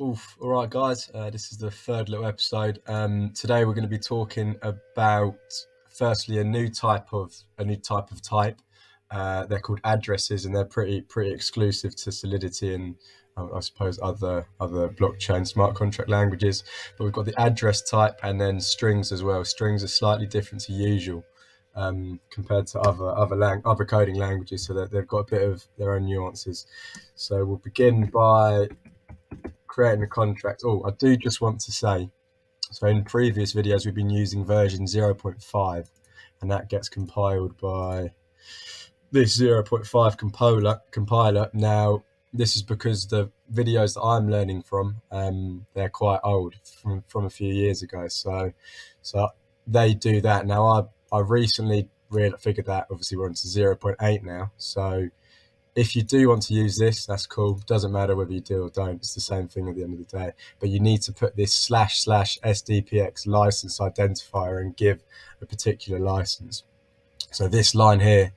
Oof. All right, guys. This is the third little episode. Today we're going to be talking about, firstly, a new type of type. They're called addresses, and they're pretty exclusive to Solidity and I suppose other blockchain smart contract languages. But we've got the address type and then strings as well. Strings are slightly different to usual compared to other coding languages, so that they've got a bit of their own nuances. So we'll begin by creating a contract. Oh, I do just want to say, so in previous videos we've been using version 0.5, and that gets compiled by this 0.5 compiler. Now this is because the videos that I'm learning from, they're quite old, from a few years ago, so they do that. Now I recently figured that obviously we're on to 0.8 now, so if you do want to use this, that's cool. Doesn't matter whether you do or don't. It's the same thing at the end of the day. But you need to put this / SDPX license identifier and give a particular license. So this line here,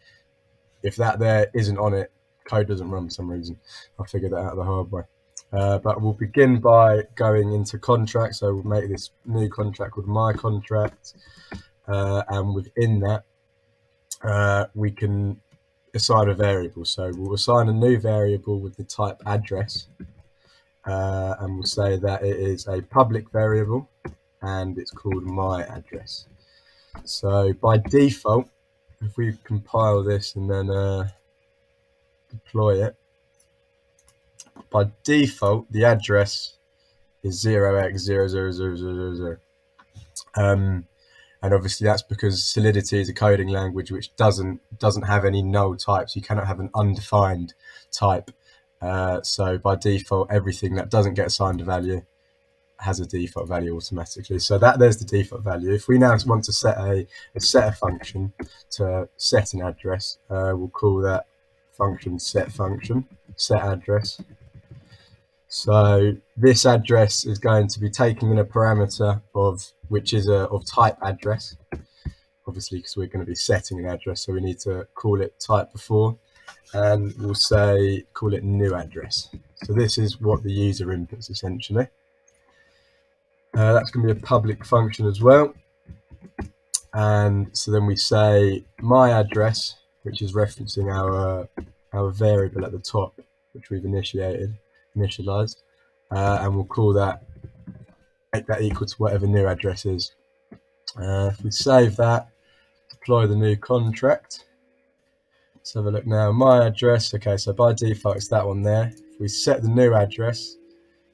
if that there isn't on it, code doesn't run for some reason. I figured that out the hard way. But we'll begin by going into contract. So we'll make this new contract called my contract. And within that, we can assign a variable. So we'll assign a new variable with the type address, and we'll say that it is a public variable and it's called my address. So by default, if we compile this and then deploy it, by default the address is 0x00000. And obviously that's because Solidity is a coding language which doesn't have any null types. You cannot have an undefined type. So by default, everything that doesn't get assigned a value has a default value automatically. So there's the default value. If we now want to set a setter function to set an address, we'll call that function set address. So this address is going to be taking in a parameter which is of type address, obviously because we're going to be setting an address, so we need to call it type before, and we'll call it new address. So this is what the user inputs essentially. That's going to be a public function as well, and so then we say my address, which is referencing our variable at the top, which we've initialized, and we'll call that, make that equal to whatever new address is. If we save that, deploy the new contract, let's have a look now. My address, okay, so by default it's that one there. If we set the new address,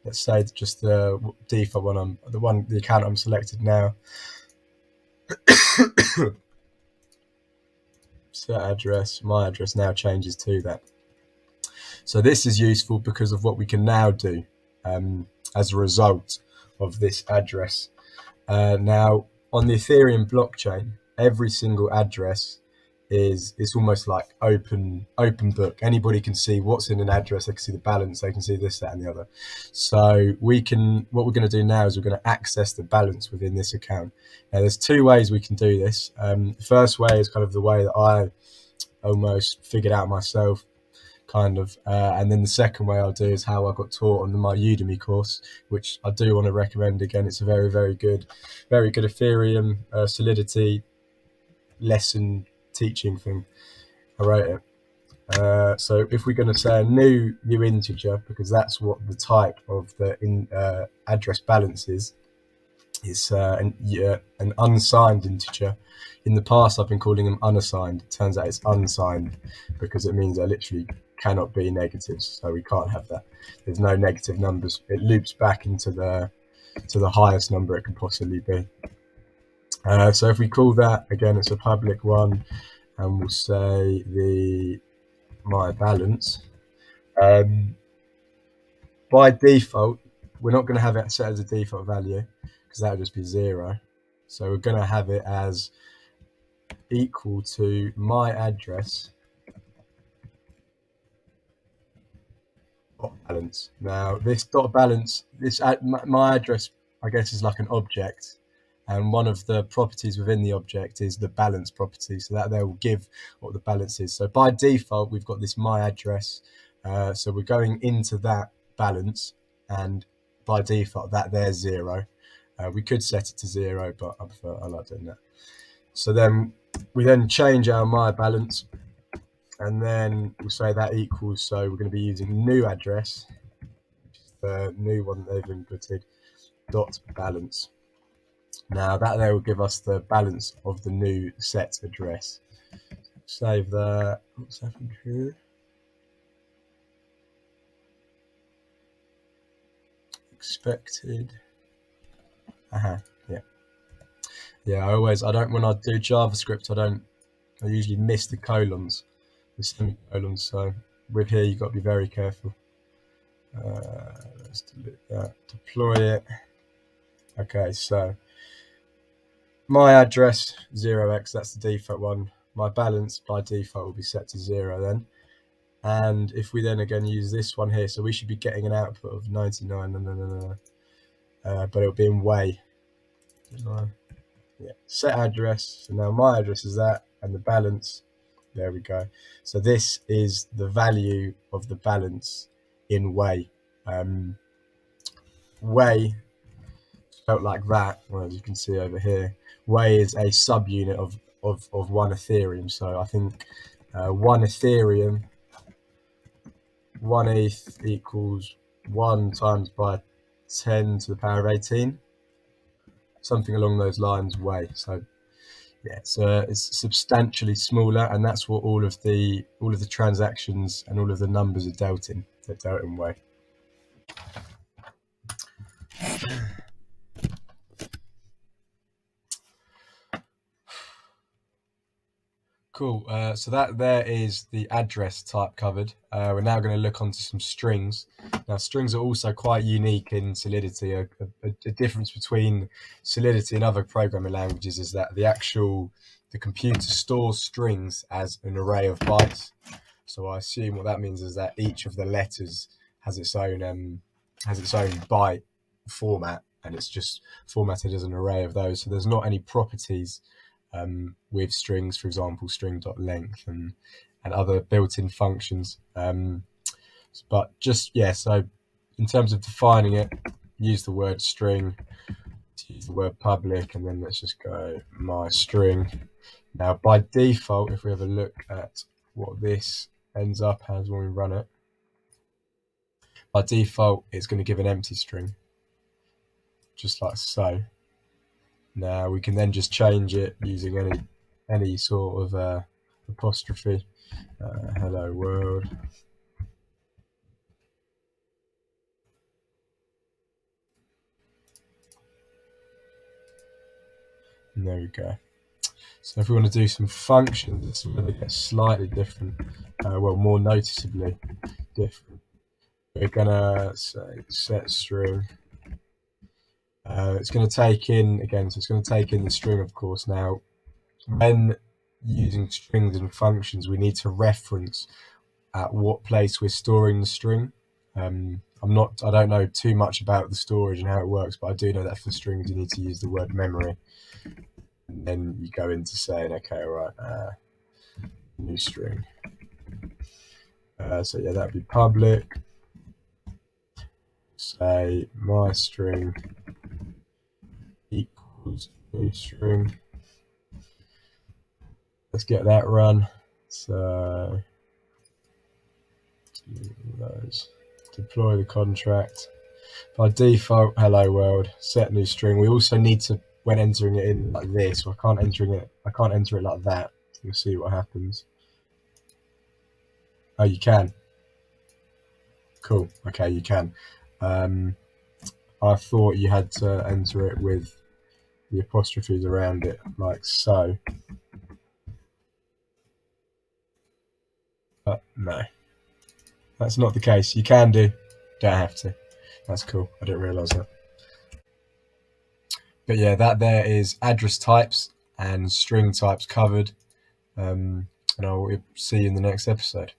let's say just the default one, the account I'm selected now, set address, my address now changes to that. So this is useful because of what we can now do as a result of this address. Now on the Ethereum blockchain, every single address it's almost like open book. Anybody can see what's in an address. They can see the balance, they can see this, that and the other. So what we're going to do now is we're going to access the balance within this account. Now there's two ways we can do this. The first way is kind of the way that I almost figured out myself, kind of, and then the second way I'll do is how I got taught on my Udemy course, which I do want to recommend. Again, it's a very good Ethereum Solidity lesson teaching thing. I wrote it. So if we're going to say a new integer, because that's what the type of the address balance is, it's an unsigned integer. In the past I've been calling them unassigned. It turns out it's unsigned because it means they literally cannot be negatives, so we can't have that. There's no negative numbers. It loops back into the highest number it can possibly be. So if we call that, again, it's a public one, and we'll say my balance. By default, we're not going to have it set as a default value because that would just be 0. So we're going to have it as equal to my address dot balance. Now this dot balance, my address, I guess, is like an object, and one of the properties within the object is the balance property, so that they will give what the balance is. So by default we've got this my address, so we're going into that balance, and by default that there's 0. We could set it to 0, but I like doing that. So then we then change our my balance, and then we'll say that equals, so we're going to be using new address, which is the new one they've inputted, dot balance. Now that there will give us the balance of the new set address. Save that. What's happened here? Expected. Yeah. I don't, when I do JavaScript, I usually miss the colons, the semicolons. So with here, you've got to be very careful. Let's delete that. Deploy it. Okay, so my address 0x, that's the default one. My balance by default will be set to 0 then. And if we then again use this one here, so we should be getting an output of 99, but it'll be in way. Yeah, set address. So now my address is that, and the balance. There we go. So this is the value of the balance in way. Way spelt like that. Well, as you can see over here, way is a subunit of 1 Ethereum. So I think 1 Ethereum, 1 ETH equals 1 times by 10 to the power of 18. Something along those lines, way. So yeah, it's substantially smaller, and that's what all of the transactions and all of the numbers are dealt in. They're dealt in way. Cool. So that there is the address type covered. We're now going to look onto some strings. Now, strings are also quite unique in Solidity. A difference between Solidity and other programming languages is that the computer stores strings as an array of bytes. So I assume what that means is that each of the letters has its own byte format, and it's just formatted as an array of those. So there's not any properties with strings, for example, string.length and other built-in functions. But just, yeah, so in terms of defining it, use the word string, use the word public, and then let's just go my string. Now, by default, if we have a look at what this ends up as when we run it, by default, it's going to give an empty string, just like so. Now we can then just change it using any sort of apostrophe. Hello world. And there we go. So if we want to do some functions, it's going to get slightly different. Well, more noticeably different. We're going to say set string. It's going to take in, again, so it's going to take in the string, of course. Now, when using strings and functions, we need to reference at what place we're storing the string. I don't know too much about the storage and how it works, but I do know that for strings you need to use the word memory, and then you go into saying, okay, all right, new string. So yeah, that'd be public. Say my string equals new string. Let's get that run. So those, deploy the contract. By default, hello world, set new string. We also need to, when entering it in like this, so I can't enter it like that. You'll see what happens. Oh, you can. Cool. Okay, you can. I thought you had to enter it with the apostrophes around it, like so. But no, that's not the case. You can do, don't have to. That's cool. I didn't realise that. But yeah, that there is address types and string types covered. And I'll see you in the next episode.